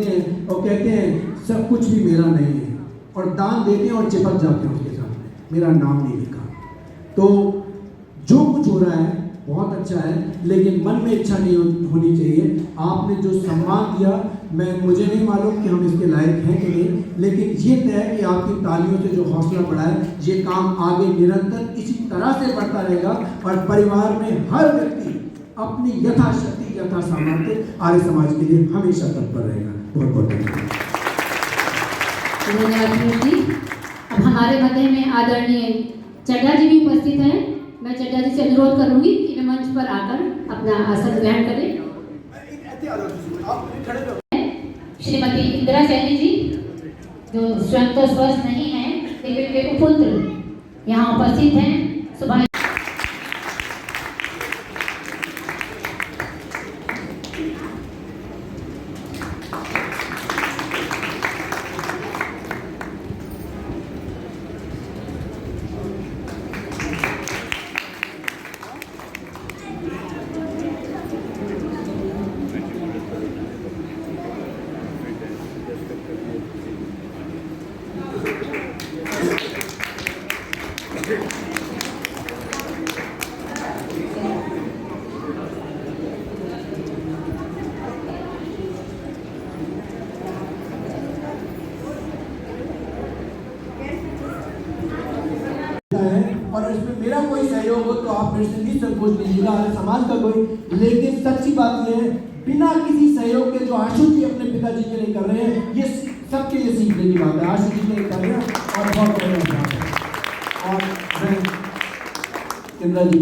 देते हैं और कहते हैं सब कुछ भी मेरा नहीं है, और दान देते हैं और चिपक जाते हैं उसके साथ, मेरा नाम नहीं लिखा। तो जो कुछ हो रहा है बहुत अच्छा है, लेकिन मन में इच्छा नहीं होनी चाहिए। आपने जो सम्मान दिया, मुझे नहीं मालूम कि हम इसके लायक हैं कि नहीं, लेकिन ये तय है कि आपकी तालियों से जो हौसला बढ़ा है, ये काम आगे निरंतर इसी तरह से बढ़ता रहेगा और परिवार में हर व्यक्ति अपनी यथाशक्ति यथा सामर्थ्य आर्य समाज के लिए हमेशा तत्पर रहेगा। बहुत बहुत धन्यवाद जी। अब हमारे मध्य में आदरणीय चड्ढा जी भी उपस्थित हैं। मैं चड्ढा जी से अनुरोध करूंगी कि वे मंच पर आकर अपना आसन ग्रहण करें। श्रीमती इंदिरा सैनी जी, जो स्वयं तो स्वस्थ नहीं है लेकिन वे कुपुत्र यहाँ उपस्थित हैं। सुबह और इसमें मेरा कोई सहयोग हो तो आप मेरे से निसंकोच लीजिएगा, समाज का कोई। लेकिन सच्ची बात यह है, बिना किसी सहयोग के जो आशु जी अपने पिताजी के लिए कर रहे हैं, ये सबके लिए सीखने की बात है। आशु जी के लिए कर रहे हैं और बहुत बढ़िया बात है। और मैं इंदिरा जी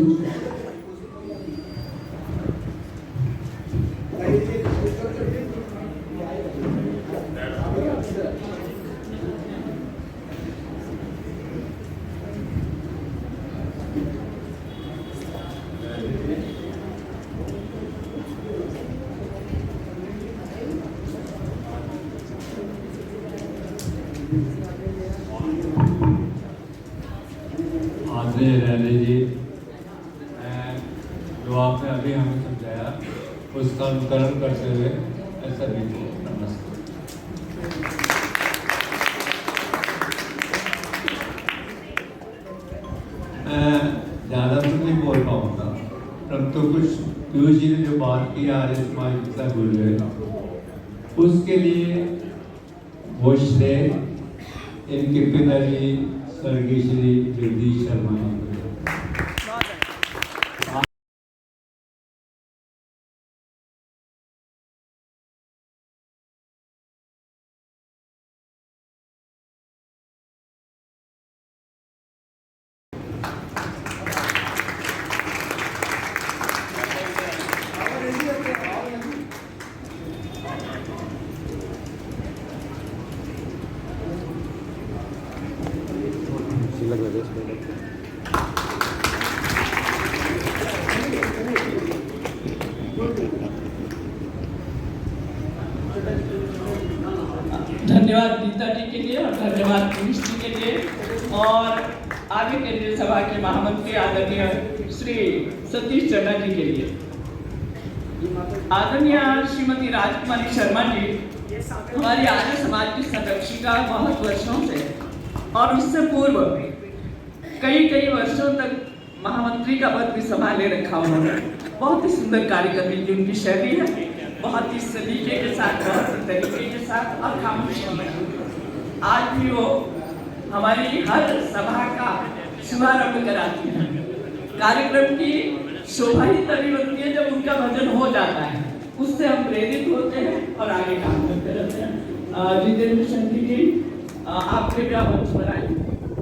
आदरणीय रैली जी, जो आपने अभी हमें समझाया उसका अनुकरण करते हुए ऐसा भी नमस्ते। मैं ज़्यादा तो नहीं बोल पाऊँगा, परंतु कुछ पीयूष जी ने जो बात की आर्य समाज विकास बोल रहे, उसके लिए वो श्रेय इनके पिताजी स्वर्गीय श्री जगदीश शर्मा जी। धन्यवाद गीता जी के लिए और धन्यवाद पीयूष जी के लिए और आगे केंद्रीय सभा के महामंत्री आदरणीय श्री सतीश चड्ढा जी के लिए। आदरणीय श्रीमती राजकुमारी शर्मा जी हमारी आर्य समाज की संरक्षिका बहुत वर्षों से और उससे पूर्व कई वर्षों तक महामंत्री का पद भी संभाले रखा उन्होंने। बहुत ही सुंदर कार्य करने की उनकी शैली है, बहुत ही सलीके के साथ, बहुत ही तरीके के साथ और खामोशी में आज भी वो हमारी हर सभा का शुभारंभ कराती है। कार्यक्रम की शोभा ही तभी बनती है जब उनका भजन हो जाता है, उससे हम प्रेरित होते हैं और आगे काम करते रहते हैं। जितेंद्र शक्ति जी आप कृपया मंच पर आइए।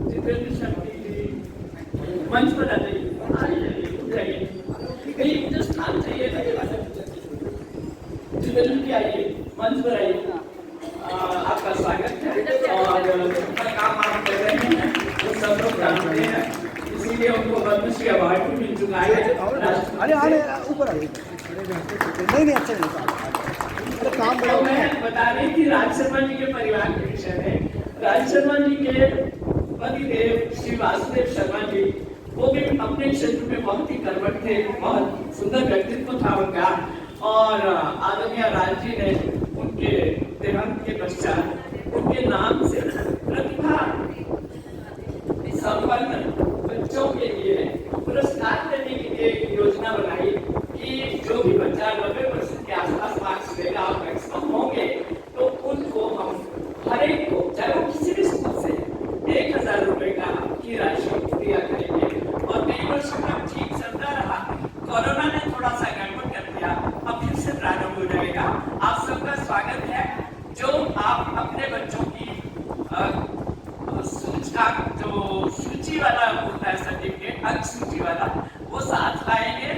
जितेंद्र शक्ति जी मंच पर आ जाइए, कहीं जो स्थान चाहिए जितेंद्र जी आइए, मंच पर आइए। आपका स्वागत है और काम आप कर रहे हैं वो सब लोग जानते हैं, इसीलिए उनको पद्मश्री अवार्ड भी मिल चुका है। अरे ऊपर नहीं अच्छा काम तो मैं बता रही थी राज शर्मा जी के परिवार के विषय में। राज शर्मा जी के पतिदेव श्री वासुदेव शर्मा जी वो भी अपने क्षेत्र में बहुत ही कर्मठ थे, बहुत सुंदर व्यक्तित्व था उनका और आदरणीय राज जी ने उनके शिक्षा उनके नाम से प्रतिभा संपन्न बच्चों के लिए पुरस्कार देने के लिए एक योजना बनाई कि जो भी बच्चा 90% के आसपास मार्क्स लेगा और मैक्सिमम होंगे तो उनको हम हर एक को, चाहे वो किसी भी स्कूल से, 1000 रुपए का की राशि दिया करेंगे। और कई वर्षों तक ठीक चलता रहा, कोरोना ने थोड़ा सा गड़बड़ कर दिया, अब फिर से प्रारंभ हो जाएगा। आप सबका स्वागत है। जो आप अपने बच्चों की सूचकांक, जो सूची वाला होता है सर्टिफिकेट, अंक सूची वाला, वो साथ लाएंगे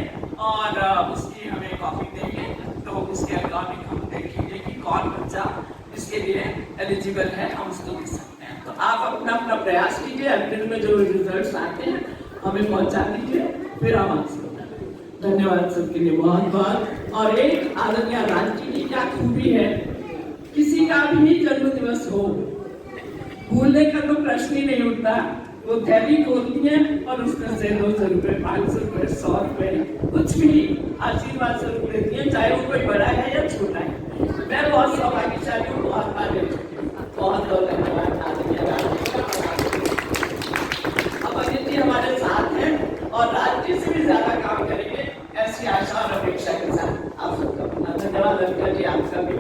और उसकी हमें कॉपी देंगे, तो उसके अकॉर्डिंग हम देखेंगे कि कौन बच्चा इसके लिए एलिजिबल है, हम उसको दे सकते हैं। तो आप अपना अपना प्रयास कीजिए, अंतिम में जो रिजल्ट्स आते हैं हमें पहुंचा दीजिए, फिर हम आपसे धन्यवाद सबके लिए बहुत बहुत। और एक आदरणीय रांची की क्या खूबी है, किसी का भी जन्म दिवस हो, भूलने का तो प्रश्न ही नहीं उठता। वो थैली खोलती है और उसमें से 200 रुपए, 500 रुपए, 100 रुपए, कुछ भी आशीर्वाद स्वरूप देती है, चाहे वो कोई बड़ा है या छोटा है। मैं बहुत सौभाग्यशाली हूँ, बहुत बार बहुत बहुत धन्यवाद आदरणीय रांची का। अब अदिति हमारे साथ हैं और राज्य से भी ज्यादा काम करेंगे, ऐसी आशा और अपेक्षा के साथ आप सबका अपना धन्यवाद अंकल जी, आपका भी।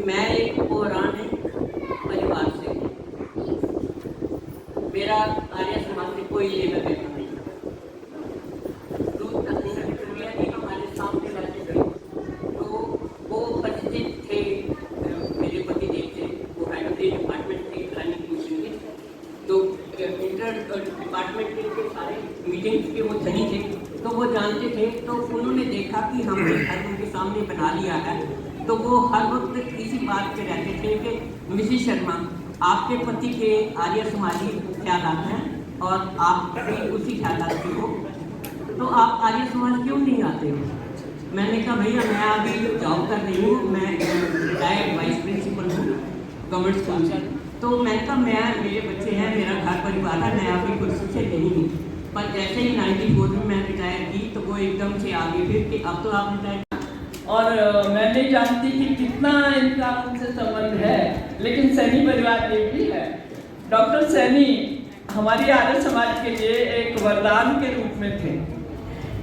मैं एक पौराणिक परिवार से हूँ, मेरा आर्य समाज से कोई लेना देना नहीं। दुनिया जी हमारे सामने रहते थे, तो वो परिचित थे, मेरे पति देव थे, वो हेड ऑफ द डिपार्टमेंट थे प्लानिंग कमीशन के, तो इंटर डिपार्टमेंट के सारे मीटिंग्स के वो धनी थे, तो वो जानते थे। तो उन्होंने देखा कि हमने घर उनके सामने बना लिया है, तो वो हर वक्त इसी बात पे रहते थे कि मिसेस शर्मा, आपके पति के आर्य समाजी ख्यालात हैं और आप भी उसी ख्यालात के हो, तो आप आर्य समाज क्यों नहीं आते हो? मैंने कहा भैया मैं अभी जॉब कर रही हूँ, मैं रिटायर्ड वाइस प्रिंसिपल हूँ गवर्नमेंट स्कूल से, तो मैं कहा मेरे बच्चे हैं, मेरा घर परिवार है, मैं अभी कुछ से नहीं हूँ। पर जैसे ही 94 में मैं रिटायर की तो वो एकदम से आगे फिर कि अब तो आप रिटायर। और मैं नहीं जानती कि कितना इनका उनसे संबंध है, लेकिन सैनी परिवार ये भी है। डॉक्टर सैनी हमारी आर्य समाज के लिए एक वरदान के रूप में थे।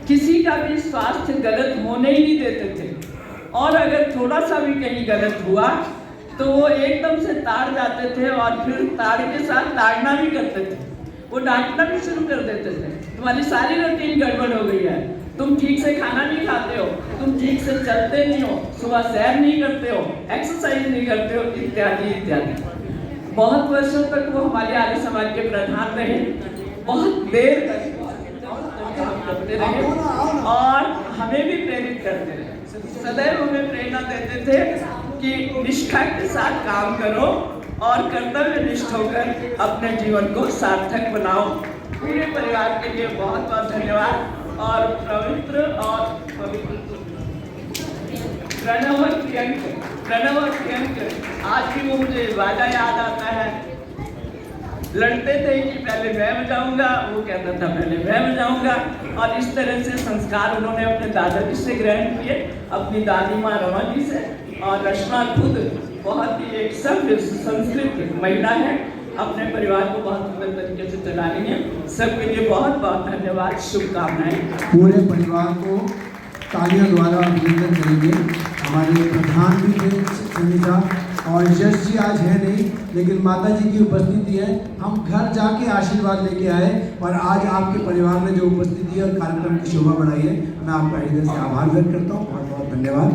किसी का भी स्वास्थ्य गलत होने ही नहीं देते थे, और अगर थोड़ा सा भी कहीं गलत हुआ तो वो एकदम से ताड़ जाते थे और फिर ताड़ के साथ ताड़ना भी करते थे। वो डांटना भी शुरू कर देते थे, तुम्हारी सारी रूटीन गड़बड़ हो गई है, तुम ठीक से खाना नहीं खाते हो, तुम ठीक से चलते नहीं हो, सुबह सैर नहीं करते हो, एक्सरसाइज नहीं करते हो, इत्यादि इत्यादि। बहुत वर्षों तक वो हमारे आर्य समाज के प्रधान रहे, बहुत देर तक काम करते रहे और हमें भी प्रेरित करते रहे। सदैव हमें प्रेरणा देते थे कि निष्ठा के साथ काम करो और कर्तव्य निष्ठ होकर अपने जीवन को सार्थक बनाओ। पूरे परिवार के लिए बहुत बहुत धन्यवाद। और पवित्र और पवित्र प्रणव और प्रियंक, आज भी वो मुझे वादा याद आता है। लड़ते थे कि पहले मैं बजाऊंगा, वो कहता था पहले मैं बजाऊंगा, और इस तरह से संस्कार उन्होंने अपने दादाजी से ग्रहण किए, अपनी दादी माँ रमा जी से। और रश्मा खुद बहुत ही एक सभ्य संस्कृत महिला है, अपने परिवार को बहुत सुंदर तरीके से चला रही है। सबके लिए बहुत बहुत धन्यवाद, शुभकामनाएं। पूरे परिवार को तालियों द्वारा अभिनंदन करेंगे। हमारे प्रधान भी थे समीक्षा, और यश जी आज है नहीं, लेकिन माता जी की उपस्थिति है। हम घर जाके आशीर्वाद लेके आए और आज आपके परिवार ने जो उपस्थिति और कार्यक्रम की शोभा बढ़ाई है, मैं आपका हृदय से आभार व्यक्त करता हूँ। बहुत बहुत धन्यवाद।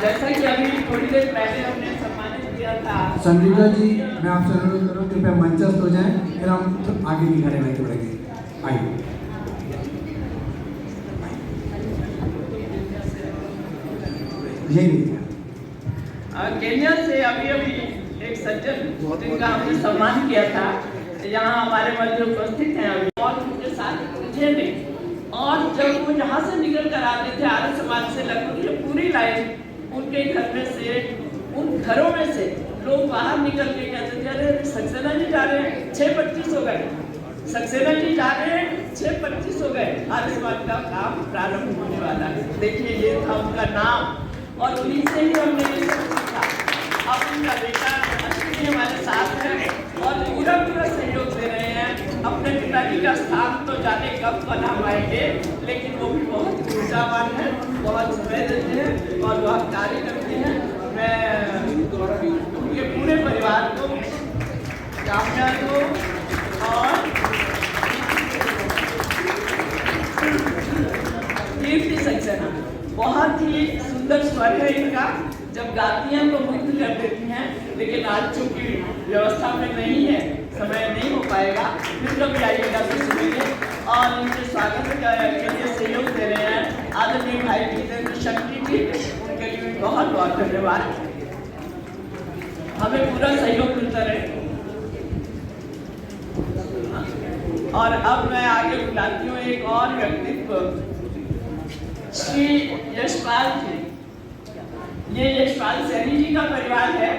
जैसा कि अभी थोड़ी देर पहले हमने सम्मानित किया था संगीता जी, मैं आपसे अनुरोध करूँ कृपया मंचस्थ हो जाएं, फिर हम आगे की कार्यवाही बढ़ेंगे। आइए। यही केन्या से अभी एक सज्जन जिनका हमने सम्मान किया था, यहाँ हमारे मध्य उपस्थित हैं अभी, और उनके साथ मुझे नहीं। और जब वो यहाँ से निकल कर आते थे आर्य समाज से, लगभग ये पूरी लाइन उनके घर में से, उन घरों में से लोग बाहर निकल के कहते थे अरे सक्सेना जी जा रहे हैं, 6:25 हो गए, सक्सेना जी जा रहे हैं, 6:25 हो गए, आर्य समाज का काम प्रारंभ होने वाला है। देखिए ये था उनका नाम और उन्हीं से ही हमने ये सब सीखा। अब उनका बेटा अश्विनी हमारे साथ है और पूरा सहयोग दे रहे हैं। अपने पिताजी का स्थान तो जाने कब बना पाएंगे, लेकिन वो भी बहुत ऊर्जावान है, बहुत संवेदनशील है और बहुत कार्य करते हैं। मैं उनके पूरे परिवार को कामयाब हो और कीर्ति सक्सेना, बहुत ही सुंदर स्वर है इनका, जब गाती हैं तो मुक्त कर देती हैं, लेकिन आज चूंकि व्यवस्था में नहीं है, समय नहीं हो पाएगा, फिर कभी आइएगा तो सुनेंगे। और इनके स्वागत के लिए सहयोग दे रहे हैं आदरणीय भाई जितेंद्र शक्ति जी, उनके लिए भी बहुत बहुत धन्यवाद। हमें पूरा सहयोग मिलता रहे। और अब मैं आगे बुलाती हूँ एक और व्यक्तित्व, श्री यशपाल जी। ये यशपाल सैनी जी का परिवार है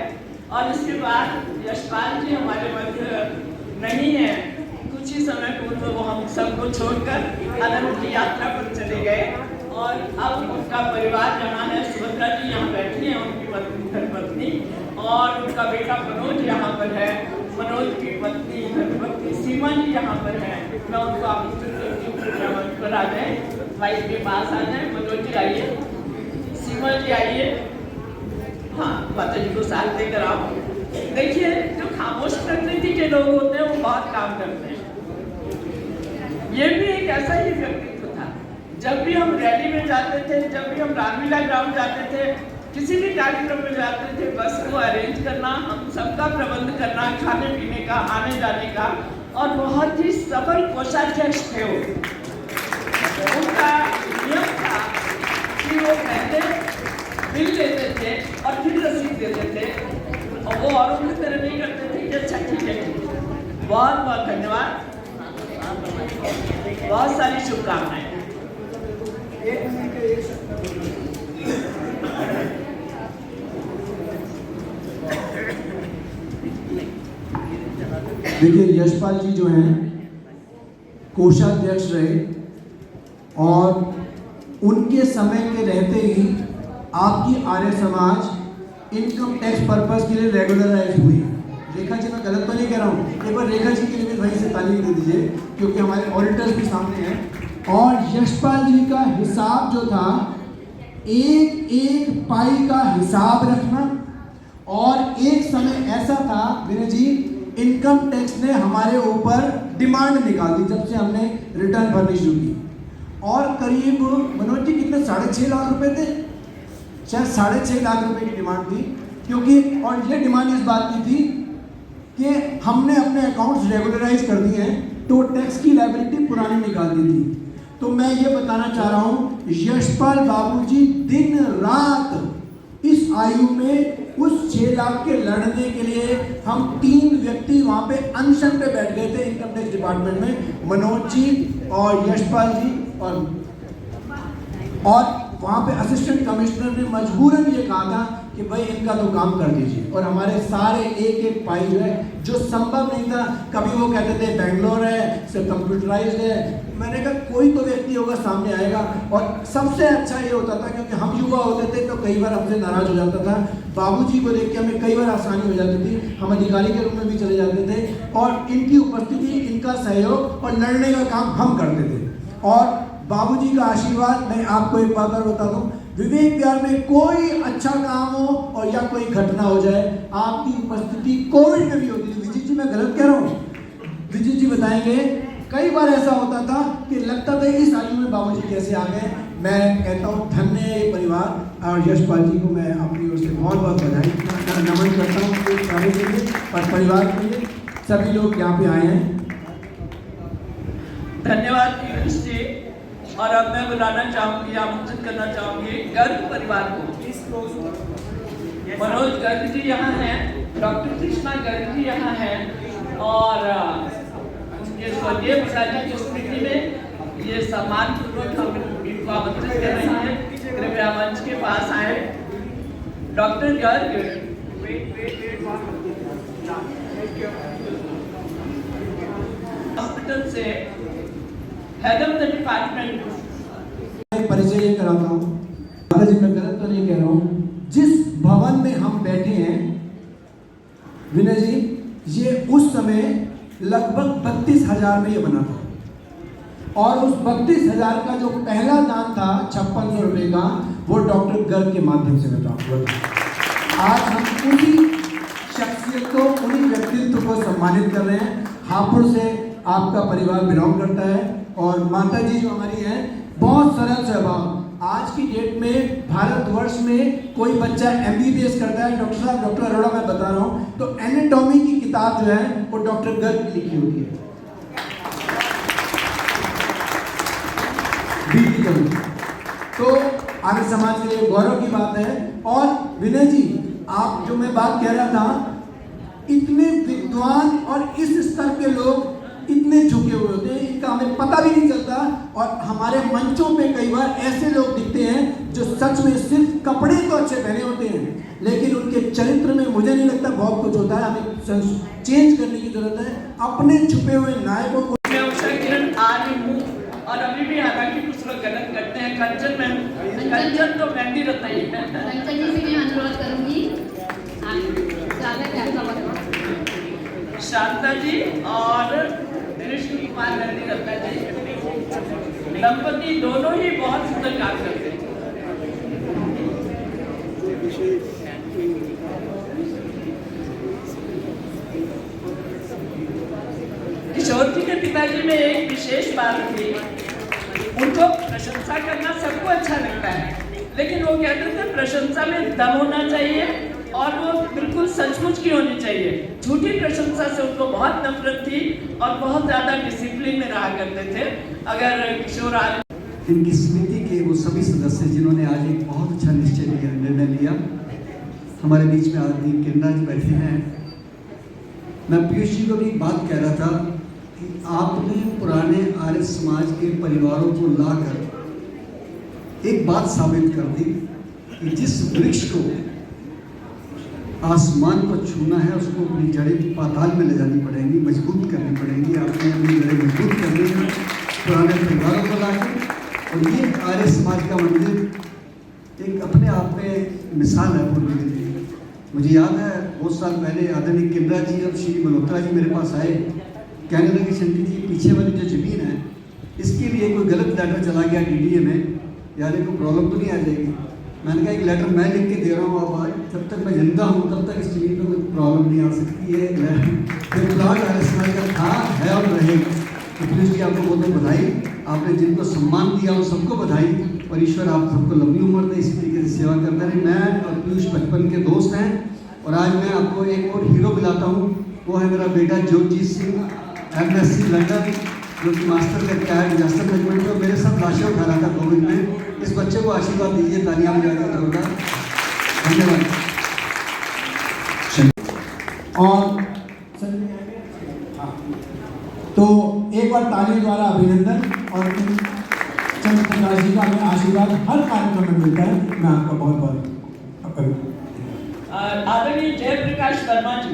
और इसके बाद यशपाल जी हमारे मध्य नहीं है। कुछ ही समय पूर्व वो हम सबको छोड़कर अनंत की यात्रा पर चले गए और अब उनका परिवार जहाँ है, सुभद्रा जी यहाँ बैठी हैं, उनकी धर्मपत्नी, और उनका बेटा मनोज यहाँ पर है, मनोज की पत्नी धर्मपत्नी सीमा जी यहाँ पर है। मैं उनको आमंत्रित करती हूँ मंच पर आ जाए, वाइफ के पास आ जाए। मनोज जी आइए, सीमा जी आइए, हाँ माता जी को साथ देकर आओ। देखिए जो खामोश प्रकृति के लोग होते हैं वो बहुत काम करते हैं। ये भी एक ऐसा ही व्यक्तित्व था। जब भी हम रैली में जाते थे, जब भी हम रामलीला ग्राउंड जाते थे, किसी भी कार्यक्रम में जाते थे, बस को अरेंज करना, हम सबका प्रबंध करना, खाने पीने का, आने जाने का, और बहुत ही सफल कोषाध्यक्ष थे वो। उनका नियम था कि वो पहले बिल लेते थे और फिर रसीद देते थे, और वो औरों की तरह नहीं करते थे कि अच्छा ठीक है। बहुत बहुत धन्यवाद, बहुत सारी शुभकामनाएं। देखिए यशपाल जी जो हैं कोषाध्यक्ष रहे और उनके समय के रहते ही आपकी Arya Samaj income tax purpose के लिए रेगुलराइज हुई। रेखा जी मैं गलत तो नहीं कह रहा हूँ, एक बार रेखा जी के लिए भी वहीं से ताली दे दीजिए क्योंकि हमारे ऑडिटर्स भी सामने हैं। और यशपाल जी का हिसाब जो था, एक एक पाई का हिसाब रखना, और एक समय ऐसा था विनय जी, इनकम टैक्स ने हमारे ऊपर डिमांड निकाल दी जब से हमने रिटर्न भरनी शुरू की। और करीब मनोज जी कितने 6.5 लाख रुपए थे, शायद 6.5 लाख रुपए की डिमांड थी, क्योंकि और ये डिमांड इस बात की थी कि हमने अपने अकाउंट्स रेगुलराइज कर दिए हैं, तो टैक्स की लायबिलिटी पुरानी निकाल दी थी। तो मैं ये बताना चाह रहा हूँ, यशपाल बाबूजी दिन रात इस आयु में उस 6 लाख के लड़ने के लिए हम 3 व्यक्ति वहाँ पे अनशन पे बैठ गए थे इनकम टैक्स डिपार्टमेंट में, मनोज जी और यशपाल जी, और वहाँ पे असिस्टेंट कमिश्नर ने मजबूरन ये कहा था कि भाई इनका तो काम कर दीजिए। और हमारे सारे एक एक पाई जो है, जो संभव नहीं था, कभी वो कहते थे बेंगलोर है, सब कंप्यूटराइज्ड है, मैंने कहा कोई तो व्यक्ति होगा सामने आएगा। और सबसे अच्छा ये होता था क्योंकि हम युवा होते थे तो कई बार हमसे नाराज हो जाता था, बाबूजी को देख के हमें कई बार आसानी हो जाती थी, हम अधिकारी के रूप में भी चले जाते थे, और इनकी उपस्थिति, इनका सहयोग और लड़ने का काम हम करते थे। और बाबूजी का आशीर्वाद, मैं आपको एक बात और बता दूं, विवेक विहार में कोई अच्छा काम हो और या कोई घटना हो जाए, आपकी उपस्थिति कोविड में भी होती थी। विजित जी मैं गलत कह रहा हूँ, विजित जी बताएंगे, कई बार ऐसा होता था कि लगता था इस आयु में बाबूजी कैसे आ गए। मैं कहता हूँ धन्य है ये परिवार, और यशपाल जी को मैं अपनी ओर से बहुत बहुत बधाई नमन करता हूँ पूरे कार्य के लिए और परिवार के लिए, सभी लोग यहाँ पे आए हैं। धन्यवाद पीयूष जी। और अब मैं बुलाना चाहूंगी, आमंत्रित करना चाहूंगी गर्ग परिवार को। मनोज गर्ग जी यहाँ हैं, डॉक्टर कृष्णा गर्ग जी यहाँ हैं, और उनके स्वर्गीय पिताजी की स्मृति में ये सम्मान पूर्वक हम इनको आमंत्रित कर रहे हैं। कृपया मंच के पास आए। डॉक्टर गर्ग हॉस्पिटल से हेड ऑफ द डिपार्टमेंट। परिचय ये कराता हूँ, जी मैं गलत तो नहीं कह रहा हूँ, जिस भवन में हम बैठे हैं विनय जी, ये उस समय लगभग 32,000 में ये बना था, और उस 32,000 का जो पहला दान था 5600 रुपये का, वो डॉक्टर गर्ग के माध्यम से हुआ था। आज हम उसी शख्सियत को, उन्हीं व्यक्तित्व को सम्मानित कर रहे हैं। हापुड़ से आपका परिवार बिलोंग करता है, और माता जी जो हमारी हैं बहुत सरल स्वभाव। आज की डेट में भारतवर्ष में कोई बच्चा MBBS करता है, डॉक्टर साहब, डॉक्टर अरोड़ा मैं बता रहा हूँ, तो एनाटॉमी की किताब जो है वो डॉक्टर गर्ग की लिखी होती है। तो आर्य समाज के लिए गौरव की बात है। और विनय जी, आप जो मैं बात कह रहा था, इतने विद्वान और इस स्तर के लोग इतने झुके हुए होते हैं, इनका हमें पता भी नहीं चलता। और हमारे मंचों पे कई बार ऐसे लोग दिखते हैं जो सच में सिर्फ कपड़े तो अच्छे पहने होते हैं, लेकिन उनके चरित्र में मुझे नहीं लगता बहुत कुछ होता है। हमें चेंज करने की जरूरत है, अपने छुपे हुए नायकों को। मैं उषा किरण आ रही हूँ, और अभी भी हालांकि कुछ लोग गलत करते हैं। कंचन तो मेहंदी रत्न ही है। कंचन जी से मैं अनुरोध करूंगी, स्वागत है आपका बहुत। शांता जी और कृष्ण कुमार मेहंदी रत्न जी दंपति दोनों ही बहुत सुंदर काम करते हैं। किशोर जी के पिताजी में एक विशेष बात थी, उनको प्रशंसा करना सबको अच्छा लगता है, लेकिन वो कहते थे प्रशंसा में दम होना चाहिए, और वो बिल्कुल सचमुच की होनी चाहिए। झूठी प्रशंसा से उनको बहुत नफरत थी, और बहुत ज़्यादा डिसिप्लिन में रहा करते थे। अगर किशोर आज इनकी समिति के वो सभी सदस्य जिन्होंने आज एक बहुत अच्छा निर्णय लिया, हमारे बीच में आदमी किरणा जी बैठे हैं। मैं पीयूष जी को भी बात कह रहा था कि आपने पुराने आर्य समाज के परिवारों को लाकर एक बात साबित कर दी कि जिस वृक्ष को आसमान को छूना है, उसको अपनी जड़ें पाताल में ले जानी पड़ेंगी, मजबूत करनी पड़ेंगी। आपने अपनी जड़ें मजबूत करनी है पुराने परिवारों को लाकर, और ये आर्य समाज का मंदिर एक अपने आप में मिसाल है पूर्वी के लिए। मुझे याद है बहुत साल पहले आदरणीय किरणा जी और श्री मल्होत्रा जी मेरे पास आए, कहने लगे शंकर जी पीछे वाली जो ज़मीन है इसके लिए कोई गलत लेटर चला गया DDA में, यार कोई प्रॉब्लम तो नहीं आ जाएगी। मैंने कहा एक लेटर मैं लिख के दे रहा हूँ, आप आज जब तक मैं जिंदा हूँ तब तक इस ज़मीन पर कोई प्रॉब्लम नहीं आ सकती है। फिर प्लाट आर्य समाज का था, है और रहेगा। तो पुलिस जी आपको बहुत बहुत बधाई, आपने जिनको सम्मान दिया उन सबको बधाई, और ईश्वर आप सबको लंबी उम्र दे, इसी तरीके से सेवा करते रहे। मैं और पीयूष बचपन के दोस्त हैं, और आज मैं आपको एक और हीरो मिलाता हूँ, वो है मेरा बेटा जोगजीत सिंह, MSc लंदन, जो कि मास्टर करके आया डिजास्टर मैनेजमेंट में, मेरे साथ लाशें उठा रहा था कोविड में। इस बच्चे को आशीर्वाद दीजिए, तालियां बजाकर जोरदार। धन्यवाद। और तो एक बार तालियों द्वारा अभिनंदन, और चंद्र प्रकाश जी का हमें आशीर्वाद हर कार्यक्रम में मिलता है। मैं आपका बहुत बहुत आदरणीय जयप्रकाश वर्मा जी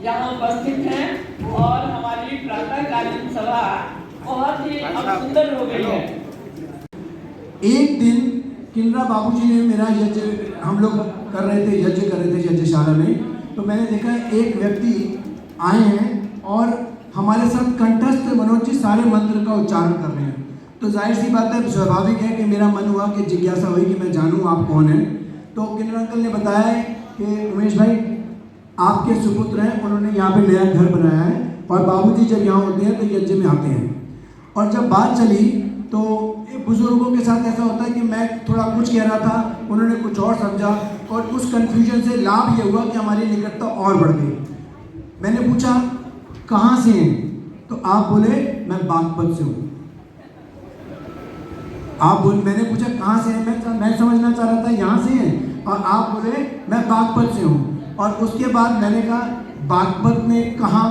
यहाँ उपस्थित हैं, और हमारी प्रातःकालीन सभा बहुत ही अब सुंदर हो गई है। एक दिन किन्नरा बाबूजी ने मेरा यज्ञ, हम लोग कर रहे थे यज्ञशाला में, तो मैंने देखा एक व्यक्ति आए हैं और हमारे साथ कंठस्थ मनोज जी सारे मंत्र का उच्चारण कर रहे हैं। तो जाहिर सी बात है, स्वाभाविक है कि मेरा मन हुआ कि जिज्ञासा हुई कि मैं जानूं आप कौन हैं। तो किन्नर अंकल ने बताया कि उमेश भाई आपके सुपुत्र हैं, उन्होंने यहाँ पे नया घर बनाया है, और बाबूजी जब यहाँ होते हैं तो यज्ञ में आते हैं। और जब बात चली तो बुजुर्गों के साथ ऐसा होता है कि मैं थोड़ा कुछ कह रहा था, उन्होंने कुछ और समझा, और उस कन्फ्यूजन से लाभ ये हुआ कि हमारी निकटता और बढ़ गई। मैंने पूछा कहाँ से हैं, तो आप बोले मैं बागपत से हूँ। आप बोले, मैंने पूछा कहाँ से हैं, मैं समझना चाह रहा था यहाँ से हैं, और आप बोले मैं बागपत से हूँ। और उसके बाद मैंने कहा बागपत में कहाँ,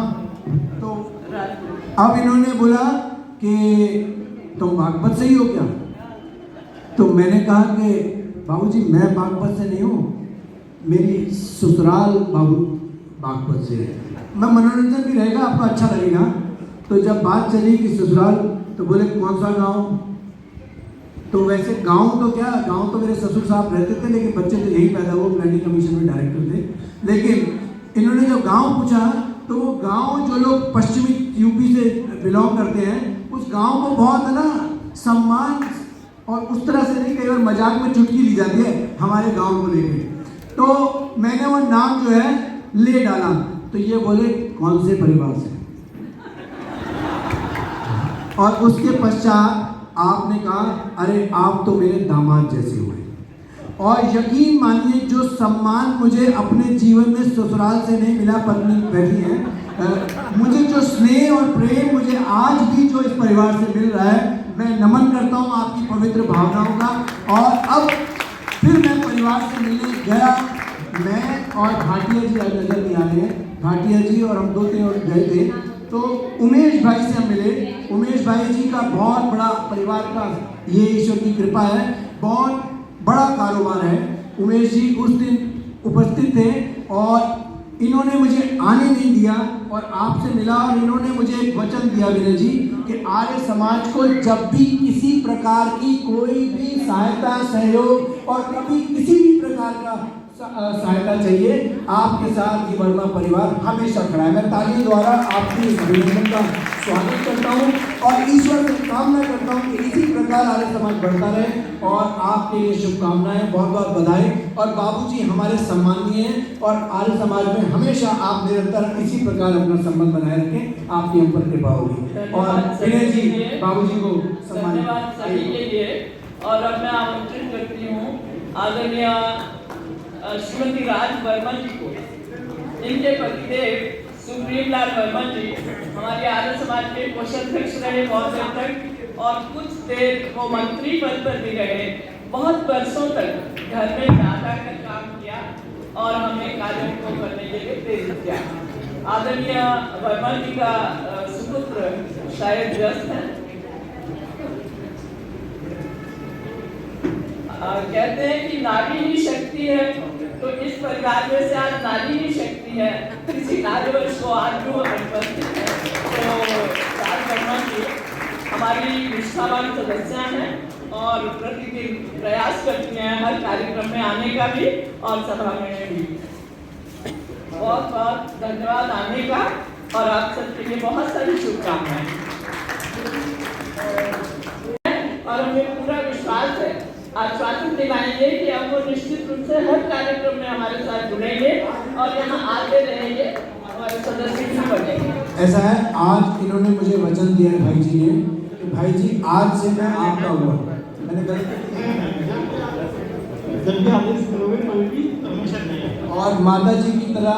तो अब इन्होंने बोला कि तुम बागपत से ही हो क्या? तो मैंने कहा कि बाबूजी मैं बागपत से नहीं हूँ, मेरी ससुराल बागपत से है। मैं मनोरंजन भी रहेगा, आपको अच्छा लगेगा। तो जब बात चली कि ससुराल, तो बोले कौन सा गांव? तो वैसे गांव तो क्या, गांव तो मेरे ससुर साहब रहते थे, लेकिन बच्चे तो यही पैदा हुए, प्लानिंग कमीशन में डायरेक्टर थे। लेकिन इन्होंने जब गांव पूछा तो वो गांव जो लोग पश्चिमी यूपी से बिलोंग करते हैं, उस गांव को बहुत है ना सम्मान और उस तरह से नहीं, कई बार मजाक में चुटकी ली जाती है हमारे गांव को लेके। तो मैंने वो नाम जो है ले डाला, तो ये बोले कौन से परिवार से? और उसके पश्चात आपने कहा अरे आप तो मेरे दामाद जैसे हुए। और यकीन मानिए जो सम्मान मुझे अपने जीवन में ससुराल से नहीं मिला, पत्नी बैठी है, मुझे जो स्नेह और प्रेम मुझे आज भी जो इस परिवार से मिल रहा है, मैं नमन करता हूँ आपकी पवित्र भावनाओं का। और अब फिर मैं परिवार से मिलने गया, मैं और भाटिया जी आज नजर नहीं आ रहे हैं, भाटिया जी और हम 2-3 और गए थे, तो उमेश भाई से हम मिले। उमेश भाई जी का बहुत बड़ा परिवार का ये ईश्वर की कृपा है, बहुत बड़ा कारोबार है। उमेश जी उस दिन उपस्थित थे और इन्होंने मुझे आने नहीं दिया और आपसे मिला, और इन्होंने मुझे एक वचन दिया विनय जी कि आर्य समाज को जब भी किसी प्रकार की कोई भी सहायता, सहयोग और कभी किसी भी प्रकार का सहायता चाहिए, आपके साथ ये वर्मा परिवार हमेशा खड़ा है। मैं तालियों द्वारा आपकी इस अभिनंदन का स्वागत करता हूँ और ईश्वर से कामना करता हूँ कि इसी प्रकार आर्य समाज बढ़ता रहे, और आपके लिए शुभकामनाएं, बहुत बहुत बधाई। और बाबूजी हमारे सम्मानीय हैं और आर्य समाज में हमेशा आप निरंतर इसी प्रकार अपना संबंध बनाए रखें, आपकी हम पर कृपा होगी। और विनय जी बाबूजी को धन्यवाद सभी के लिए। और अब मैं आमंत्रित करती हूँ आदरणीय श्रीमती राज वर्मन जी को, इनके पतिदेव सुप्रीम लाल वर्मन जी हमारे आर्य समाज के कोषाध्यक्ष रहे बहुत देर तक, और कुछ देर वो मंत्री पद पर भी रहे। बहुत वर्षों तक घर में दादा का काम किया और हमें कार्य को करने के लिए प्रेरित किया। आदरणीय वर्मन जी का सुपुत्र शायद व्यस्त है, कहते हैं कि नारी ही शक्ति है, तो इस परिवार में से आज नारी ही शक्ति है, किसी कार्यवश को आज जो अनुपस्थित है। तो राज वर्मा जी हमारी निष्ठावान सदस्य हैं और प्रतिदिन प्रयास करती हैं हर कार्यक्रम में आने का भी और सभा में भी। बहुत बहुत धन्यवाद आने का, और आप सबके लिए बहुत सारी शुभकामनाएं। और हमें पूरा विश्वास है, आश्वासन दिलाएंगे कि हम वो निश्चित रूप से हर कार्यक्रम में हमारे साथ जुड़ेंगे और यहाँ आते रहेंगे, हमारे सदस्य भी बनेंगे। ऐसा है, आज इन्होंने मुझे वचन दिया है भाई जी ने कि भाई जी आज से मैं आपका हुआ। मैंने और माता जी की तरह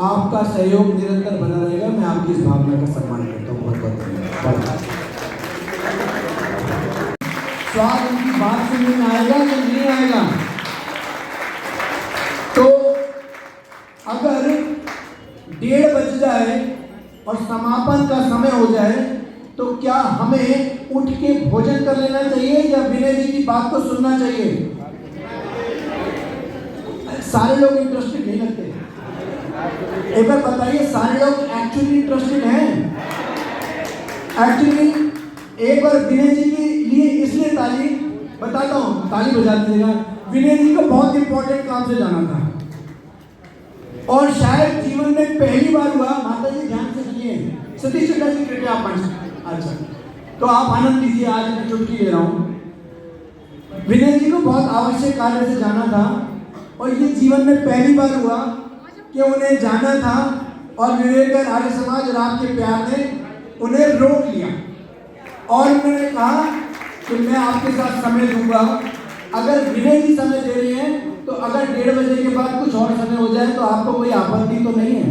आपका सहयोग निरंतर बना रहेगा। मैं आपकी इस भावना का सम्मान करता हूँ। बहुत बहुत धन्यवाद। स्वाद उनकी बात सुनने में आएगा या नहीं आएगा? तो अगर 1:30 बज जाए और समापन का समय हो जाए, तो क्या हमें उठ के भोजन कर लेना चाहिए या विनय जी की बात को सुनना चाहिए? सारे लोग इंटरेस्टेड नहीं लगते। एक बार बताइए, सारे लोग एक्चुअली इंटरेस्टेड हैं? एक्चुअली एक बार विनय जी के लिए इसलिए ताली बताता हूँ, ताली बजा दीजिएगा। विनय जी को बहुत इंपॉर्टेंट काम से जाना था और शायद जीवन में पहली बार हुआ। माता जी ध्यान से सुनिए, सतीश चड्ढा जी कृपया आप मंच। अच्छा, तो आप आनंद लीजिए, आज मैं चुटकी ले रहा हूँ। विनय जी को बहुत आवश्यक कार्य से जाना था और ये जीवन में पहली बार हुआ कि उन्हें जाना था, और विवेक आर्य समाज और आपके प्यार ने उन्हें रोक लिया और उन्होंने कहा कि मैं आपके साथ समय दूंगा। अगर विनय जी समय दे रही हैं तो अगर 1:30 बजे के बाद कुछ और समय हो जाए तो आपको कोई आपत्ति तो नहीं है?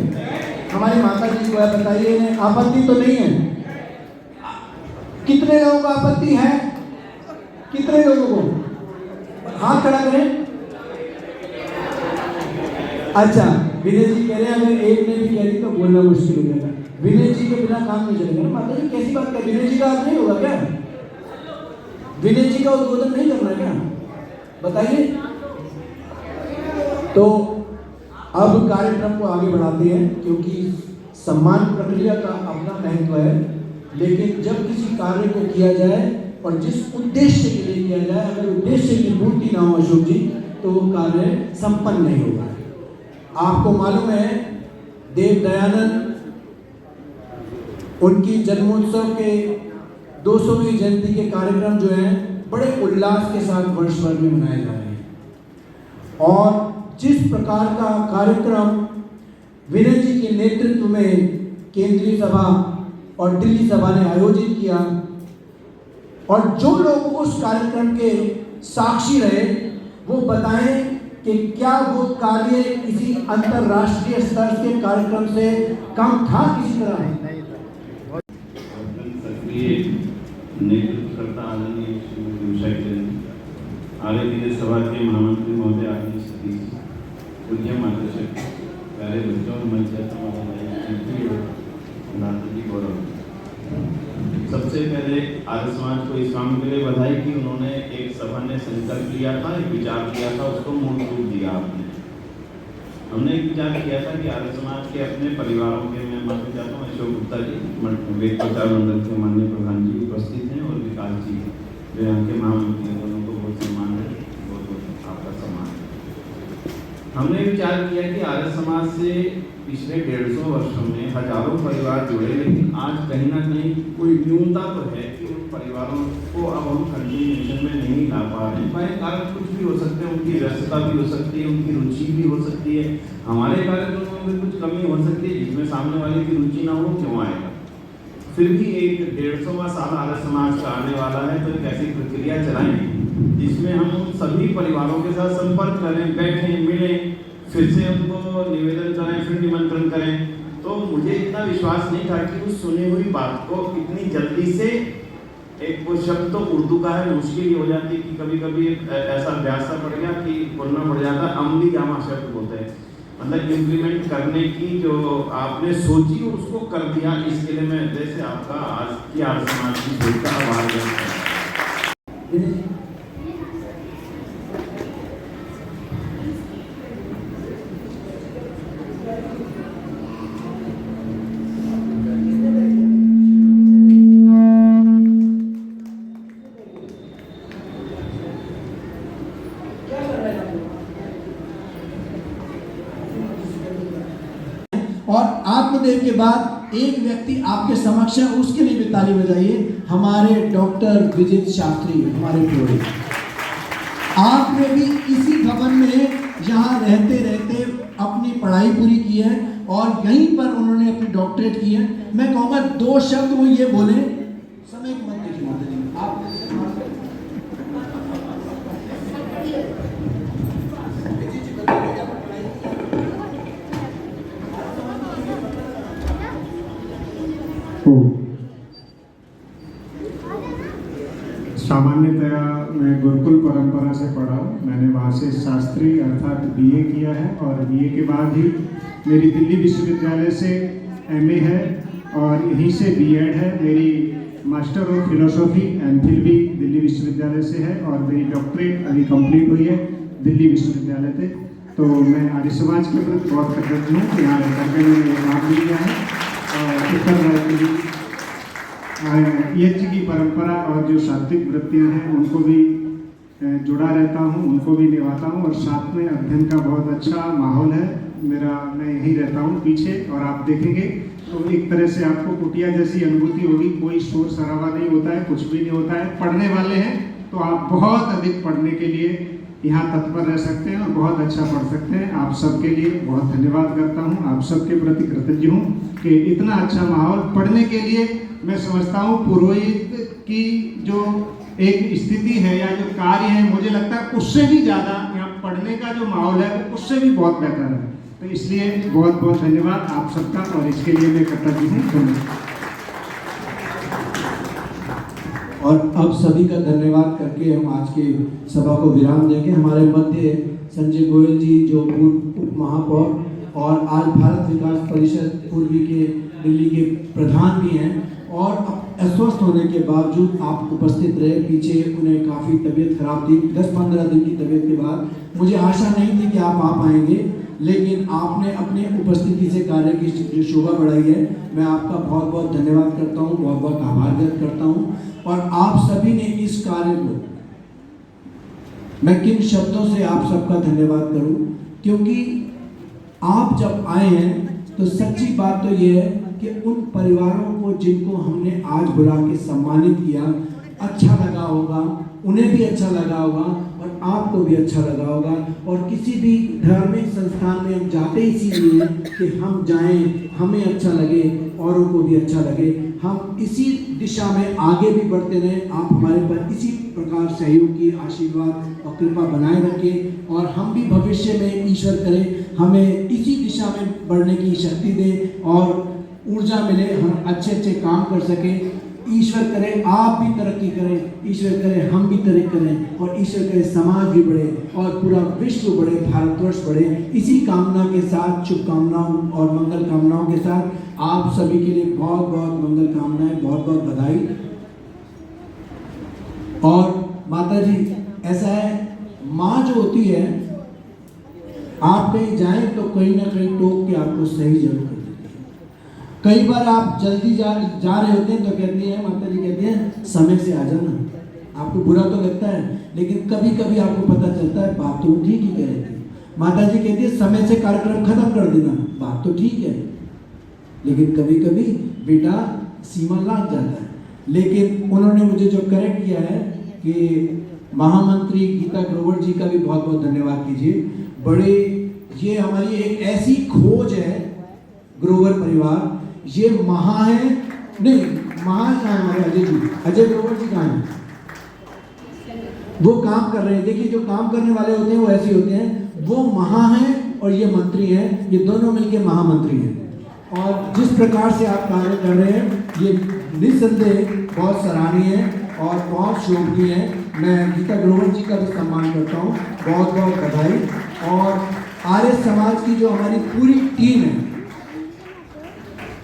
हमारी माता जी को बताइए, इन्हें आपत्ति तो नहीं है? कितने लोगों को आपत्ति है? कितने लोगों को हाथ खड़ा करें? अच्छा, विनय जी कह रहे हैं अगर एक ने भी कह दी तो बोलना मुश्किल हो जाएगा। विनय जी के बिना काम नहीं चलेगा ना। माता जी कैसी बात कर, विनय जी का आज नहीं होगा क्या? विनय जी का उद्बोधन नहीं करना क्या? बताइए। तो अब कार्यक्रम को आगे बढ़ाते हैं, क्योंकि सम्मान प्रक्रिया का अपना महत्व है। लेकिन जब किसी कार्य को किया जाए और जिस उद्देश्य के लिए किया जाए, अगर उद्देश्य की पूर्ति ना हो अशोक जी, तो वो कार्य संपन्न नहीं होगा। आपको मालूम है देव दयानंद, उनकी जन्मोत्सव के 200वीं जयंती के कार्यक्रम जो हैं बड़े उल्लास के साथ वर्ष भर में मनाए जा रहे हैं। और जिस प्रकार का कार्यक्रम विनय जी के नेतृत्व में केंद्रीय सभा और दिल्ली सभा ने आयोजित किया, और जो लोग उस कार्यक्रम के साक्षी रहे वो बताएं कि क्या वो कार्य किसी अंतर्राष्ट्रीय स्तर के कार्यक्रम से कम था किसी तरह। सक्रिय नेतृत्वकर्ता आदरणीय श्रीमती उषा किरण, आदरणीय सभा के महामंत्री महोदय आदरणीय सतीश, पूज्य मार्गदर्शक, प्यारे बच्चों और मंच गौरव। सबसे पहले आर्य समाज को इस काम के लिए बधाई कि उन्होंने एक सभा ने संकल्प लिया था, एक विचार किया था, उसको मूल रूप दिया आपने। हमने एक विचार किया था कि आर्य समाज के अपने परिवारों के, मैं मानना चाहता हूँ अशोक गुप्ता जी वेद प्रचार मंडल के माननीय प्रधान जी उपस्थित हैं, और विकास जी जो यहाँ के महामंत्री हैं, दोनों को बहुत सम्मान है, बहुत आपका सम्मान है। हमने विचार किया कि आर्य समाज से पिछले 150 वर्षों में हजारों परिवार जुड़े, लेकिन आज कहीं ना कहीं कोई न्यूनता तो है कि उन परिवारों को अब हम कंटिन्यूएशन में नहीं ला पा रहे हैं। भाई कारण कुछ भी हो सकते हैं, उनकी व्यस्तता भी हो सकती है, उनकी रुचि भी हो सकती है, हमारे कार्यक्रमों में कुछ कमी हो सकती है, जिसमें सामने वाले की रुचि ना हो क्यों आएगा। फिर भी एक 150वां साल आर्य समाज का आने वाला है, तो एक ऐसी प्रक्रिया चलाएंगे जिसमें हम सभी परिवारों के साथ संपर्क करें, बैठें, मिलें, फिर से उनको निवेदन करें, फिर निमंत्रण करें। तो मुझे इतना विश्वास नहीं था कि उस सुनी हुई बात को इतनी जल्दी से, एक वो शब्द तो उर्दू का है, मुश्किल हो जाती कि कभी कभी ऐसा अभ्यास सा पड़ गया कि बोलना पड़ जाता, अमली जामा शब्द बोलते हैं, मतलब इम्प्लीमेंट करने की जो आपने सोची उसको कर दिया। इसके लिए मैं हृदय से आपका आज की आर्य समाज की सोच का आभार व्यक्त करता हूं। और आत्मदेव के बाद एक व्यक्ति आपके समक्ष है, उसके लिए भी ताली बजाइए। हमारे डॉक्टर विजित शास्त्री, हमारे प्रोड़े, आपने भी इसी भवन में यहाँ रहते रहते अपनी पढ़ाई पूरी की है और यहीं पर उन्होंने अपनी डॉक्टरेट की है। मैं कहूँगा 2 शब्द वो ये बोले, समय की मत देखिए माता जी, आप सामान्यतया मैं गुरुकुल परंपरा से पढ़ा हूँ। मैंने वहाँ से शास्त्री अर्थात बीए किया है, और बीए के बाद ही मेरी दिल्ली विश्वविद्यालय से एमए है और यहीं से बीएड है। मेरी मास्टर ऑफ फिलोसॉफी एमफिल भी दिल्ली विश्वविद्यालय से है, और मेरी डॉक्टरेट अभी कंप्लीट हुई है दिल्ली विश्वविद्यालय से। तो मैं आर्य समाज के प्रति बहुत कृतज्ञ हूँ कि यहाँ रहकर के मैंने ये काम लिया है, और उत्तर यज्ञ की परंपरा और जो सात्विक वृत्तियाँ हैं उनको भी जुड़ा रहता हूँ, उनको भी निभाता हूँ, और साथ में अध्ययन का बहुत अच्छा माहौल है मेरा। मैं यहीं रहता हूँ पीछे, और आप देखेंगे तो एक तरह से आपको कुटिया जैसी अनुभूति होगी। कोई शोर शराबा नहीं होता है, कुछ भी नहीं होता है। पढ़ने वाले हैं तो आप बहुत अधिक पढ़ने के लिए यहाँ तत्पर रह सकते हैं और बहुत अच्छा पढ़ सकते हैं। आप सबके लिए बहुत धन्यवाद करता हूँ, आप सबके प्रति कृतज्ञ हूँ कि इतना अच्छा माहौल पढ़ने के लिए। मैं समझता हूँ पुरोहित की जो एक स्थिति है या जो कार्य है, मुझे लगता है उससे भी ज़्यादा यहाँ पढ़ने का जो माहौल है उससे भी बहुत बेहतर है। तो इसलिए बहुत बहुत धन्यवाद आप सबका, और इसके लिए मैं कृतज्ञ हूँ। धन्यवाद। और अब सभी का धन्यवाद करके हम आज के सभा को विराम देंगे। हमारे मध्य संजय गोयल जी जो पूर्व उप महापौर और आज भारत विकास परिषद पूर्वी के दिल्ली के प्रधान भी हैं, और अस्वस्थ होने के बावजूद आप उपस्थित रहे। पीछे उन्हें काफ़ी तबीयत खराब थी, 10-15 दिन की तबीयत के बाद मुझे आशा नहीं थी कि आप आ पाएंगे, लेकिन आपने अपने उपस्थिति से कार्य की जो शोभा बढ़ाई है, मैं आपका बहुत बहुत धन्यवाद करता हूँ, बहुत बहुत आभार व्यक्त करता हूँ। और आप सभी ने इस कार्य को, मैं किन शब्दों से आप सबका धन्यवाद करूं, क्योंकि आप जब आए हैं तो सच्ची बात तो ये है कि उन परिवारों को जिनको हमने आज बुला के सम्मानित किया, अच्छा लगा होगा, उन्हें भी अच्छा लगा होगा और आपको भी अच्छा लगा होगा। और किसी भी धार्मिक संस्थान में हम जाते इसीलिए कि हम जाएं, हमें अच्छा लगे, औरों को भी अच्छा लगे, हम इसी दिशा में आगे भी बढ़ते रहें। आप हमारे पर इसी प्रकार सहयोग की आशीर्वाद और कृपा बनाए रखें और हम भी भविष्य में ईश्वर करे हमें इसी दिशा में बढ़ने की शक्ति दे और ऊर्जा मिले, हम अच्छे अच्छे काम कर सकें। ईश्वर करे आप भी तरक्की करें, ईश्वर करे हम भी तरक्की करें और ईश्वर करे समाज भी बढ़े और पूरा विश्व बढ़े, भारतवर्ष बढ़े। इसी कामना के साथ, शुभकामनाओं और मंगल कामनाओं के साथ आप सभी के लिए बहुत बहुत मंगल कामनाएं, बहुत बहुत बधाई। और माता जी, ऐसा है, माँ जो होती है, आप कहीं जाएं तो कहीं ना कहीं टोक के आपको सही जरूर कर देती है। कई बार आप जल्दी जा रहे होते हैं तो कहती है, माता जी कहती है समय से आ जाना। आपको बुरा तो लगता है, लेकिन कभी कभी आपको पता चलता है बात तो ठीक ही कह रही थी। माता जी कहती है समय से कार्यक्रम खत्म कर देना, बात तो ठीक है, लेकिन कभी कभी बेटा सीमा लाग जाता है। लेकिन उन्होंने मुझे जो करेक्ट किया है कि महामंत्री गीता ग्रोवर जी का भी बहुत बहुत धन्यवाद कीजिए। बड़े, ये हमारी एक ऐसी खोज है ग्रोवर परिवार, ये महा है, नहीं महा कहाँ है हमारे अजय जी, अजय ग्रोवर जी कहाँ हैं? वो काम कर रहे हैं। देखिए, जो काम करने वाले होते हैं वो ऐसे होते हैं, वो महा हैं और ये मंत्री हैं, ये दोनों मिलके महामंत्री हैं। और जिस प्रकार से आप कार्य कर रहे हैं, ये निस्संदेह बहुत सराहनीय है और बहुत शोभनीय है। मैं गीता ग्रोवर जी का भी सम्मान करता हूँ, बहुत बहुत बधाई। और आर्य समाज की जो हमारी पूरी टीम है,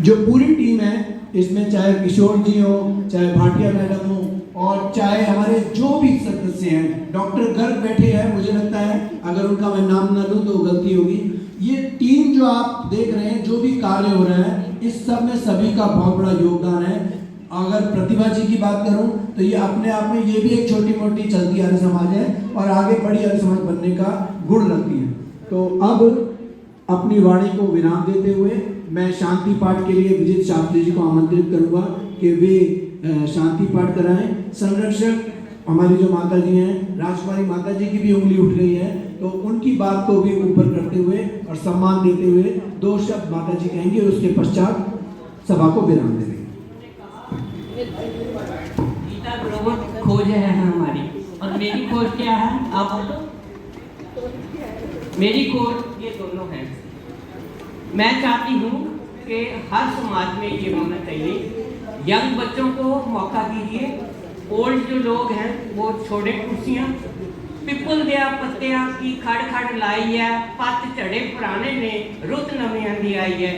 जो पूरी टीम है, इसमें चाहे किशोर जी हो, चाहे भाटिया मैडम हो और चाहे हमारे जो भी सदस्य हैं, डॉक्टर गर्ग बैठे हैं, मुझे लगता है अगर उनका मैं नाम न लूँ तो गलती होगी। ये टीम जो आप देख रहे हैं, जो भी कार्य हो रहा है, इस सब में सभी का बहुत बड़ा योगदान है। अगर प्रतिभा जी की बात करूं तो ये अपने आप में ये भी एक छोटी मोटी चलती आर्य समाज है और आगे बड़ी आर्य समाज बनने का गुण रखती है। तो अब अपनी वाणी को विराम देते हुए मैं शांति पाठ के लिए विजित शास्त्री जी को आमंत्रित करूंगा कि वे शांति पाठ कराएं। संरक्षक हमारी जो माता जी हैं, राजकुमारी माता जी की भी उंगली उठ गई है, तो उनकी बात को भी ऊपर करते हुए और सम्मान देते हुए 2 शब्द माता जी कहेंगे, उसके पश्चात सभा को विराम देंगे। गीता ग्रोवर खोज है हमारी, और मेरी खोज क्या है? आप मेरी खोज ये दोनों हैं। मैं चाहती हूँ कि हर समाज में ये होना चाहिए, यंग बच्चों को मौका दीजिए, ओल्ड जो लोग हैं वो छोड़े कुर्सियाँ। पिपल दिया पत्तियाँ की खड़ खड़ लाई है, पत्त चढ़े पुराने ने, रुत नवी आंधी आई है।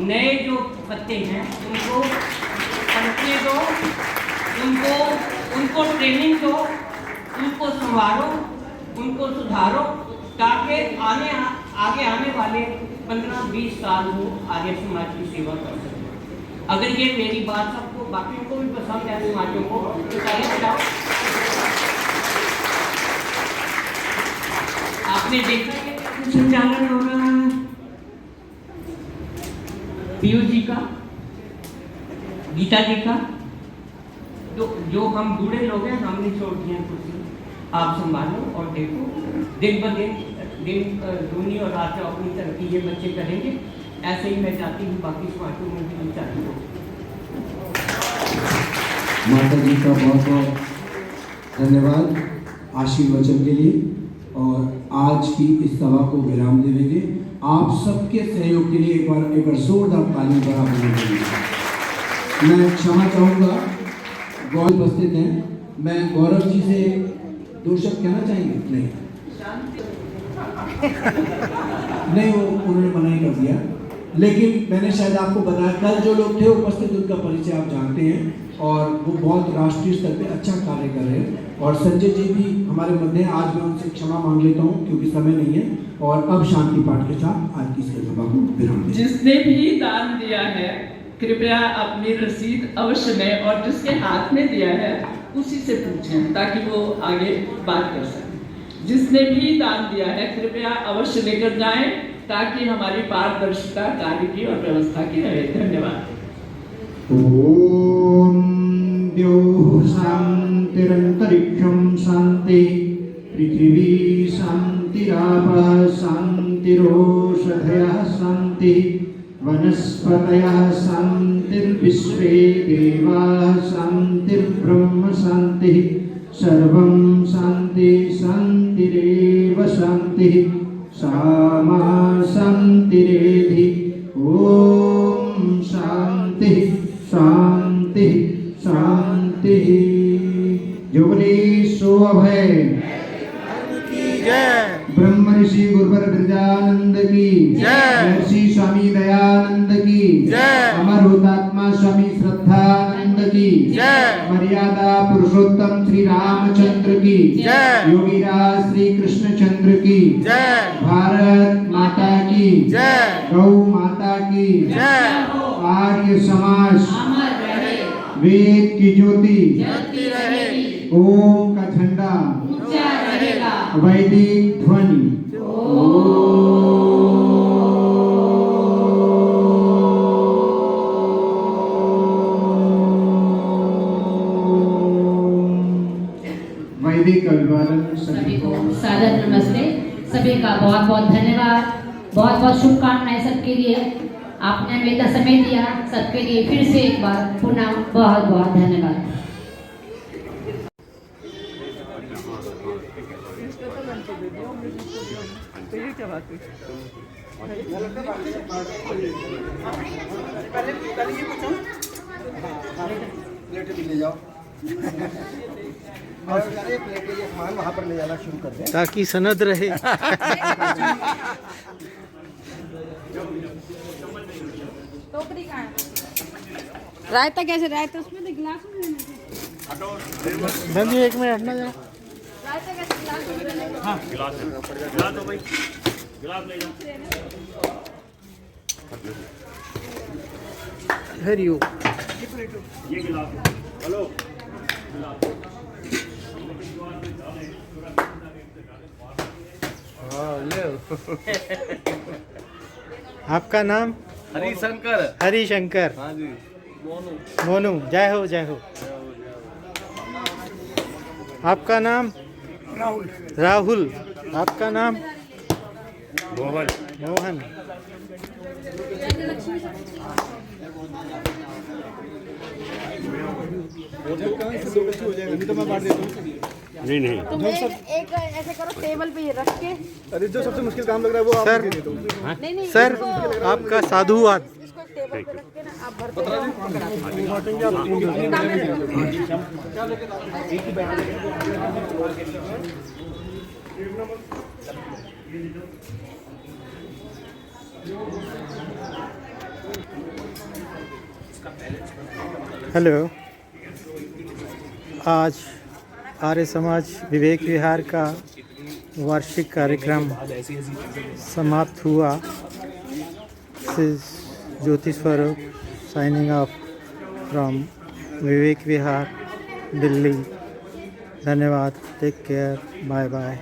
नए जो पत्ते हैं उनको पनपने दो, उनको ट्रेनिंग दो, उनको संवारो, उनको सुधारो, ताकि आगे आने वाले 15-20 साल वो आर्य समाज की सेवा कर सकें। अगर ये मेरी बात सबको, बाकियों को भी पसंद है, समाजों को, तो ताली बजाओ। आपने देखा कि संचालन हो रहा है पीयू जी का, गीता जी का, तो जो हम बूढ़े लोग हैं हमने छोड़ दिया कुर्सी, आप संभालो और देखो, दिन ब दिन दूनी और रात अपनी तरक्की ये बच्चे करेंगे। ऐसे ही मैं चाहती हूँ बाकी समाजों में भी चाहती हूँ। माता जी का बहुत बहुत धन्यवाद आशीर्वचन के लिए, और आज की इस सभा को विराम देंगे। आप सबके सहयोग के लिए एक बार जोरदार ताली बराबर देंगे। मैं क्षमा चाहूँगा, गौरव उपस्थित हैं, मैं गौरव जी से 2 शब्द कहना चाहेंगे? नहीं, वो उन्होंने मना ही कर दिया। लेकिन मैंने शायद आपको बताया, कल जो लोग थे उपस्थित उनका परिचय आप जानते हैं। और वो बहुत राष्ट्रीय स्तर पे अच्छा कार्य कर रहे हैं। और संजय जी भी हमारे मध्य हैं। आज मैं उनसे क्षमा मांग लेता हूँ क्योंकि समय नहीं है। और अब शांति पाठ के साथ आज की सभा को विराम दें। जिसने भी दान दिया है कृपया अपनी रसीद अवश्य लें और जिसके हाथ में दिया है उसी से पूछें ताकि वो आगे बात कर सकें। जिसने भी दान दिया है कृपया अवश्य लेकर जाएं ताकि हमारी पारदर्शिता कार्य की और व्यवस्था की रहे। धन्यवाद। ओम द्यौः शान्तिरन्तरिक्षं शान्ति पृथिवी शान्तिरापः शान्तिरोषधयः शान्ति वनस्पतयः शान्तिर्विश्वे देवाः शान्तिर्ब्रह्म शान्ति सर्वं शान्ति शान्तिरेव शान्ति सामा शान्तिरेधि। ओम शान्ति शान्ति शान्ति। जोगली सो अभय ब्रह्म ऋषि गुरुवर ब्रजानंद की जय। महर्षि स्वामी दयानंद की जय। अमर हुतात्मा स्वामी श्रद्धानंद की जय। मर्यादा पुरुषोत्तम श्री रामचंद्र की जय। योगीराज श्री कृष्णचंद्र की जय। भारत माता की जय। गौ माता की जय। आर्य समाज वेद की ज्योति ओम का झंडा वैदिक ध्वनि। वैदिक अभिवादन सभी को सादर नमस्ते। सभी का बहुत बहुत धन्यवाद। बहुत बहुत शुभकामनाएं सबके लिए। आपने हमें इतना समय दिया सबके लिए फिर से एक बार पुनः बहुत बहुत धन्यवाद। प्लेट भी ले जाओ और सारे प्लेट ये सामान वहाँ पर ले जाना शुरू कर दें ताकि सनद रहे। टोकरी कहाँ है? रायता कैसे? रायता उसमें तो गिलास में लेना है। धनी एक मिनट हटना जरा। रायता कैसे? गिलास में लेना है। हाँ गिलास दो भाई। गिलास ले जाओ। हरिओ ये गिलास हेलो आपका नाम? हरिशंकर। हरिशंकर। हाँ जी। मोनू। जय हो जय हो। आपका नाम? राहुल। राहुल। आपका नाम? मोहन। मोहन। नहीं नहीं तुम एक ऐसे करो टेबल पे रख के। अरे जो सबसे मुश्किल काम लग रहा है वो आप सर दे दो। नहीं नहीं सर आपका साधुवाद। इसको टेबल पे रख के ना आप भरते हेलो। आज आर्य समाज विवेक विहार का वार्षिक कार्यक्रम समाप्त हुआ। Jyoti Swaroop signing off from Vivek Vihar Delhi. धन्यवाद। Take care. Bye bye.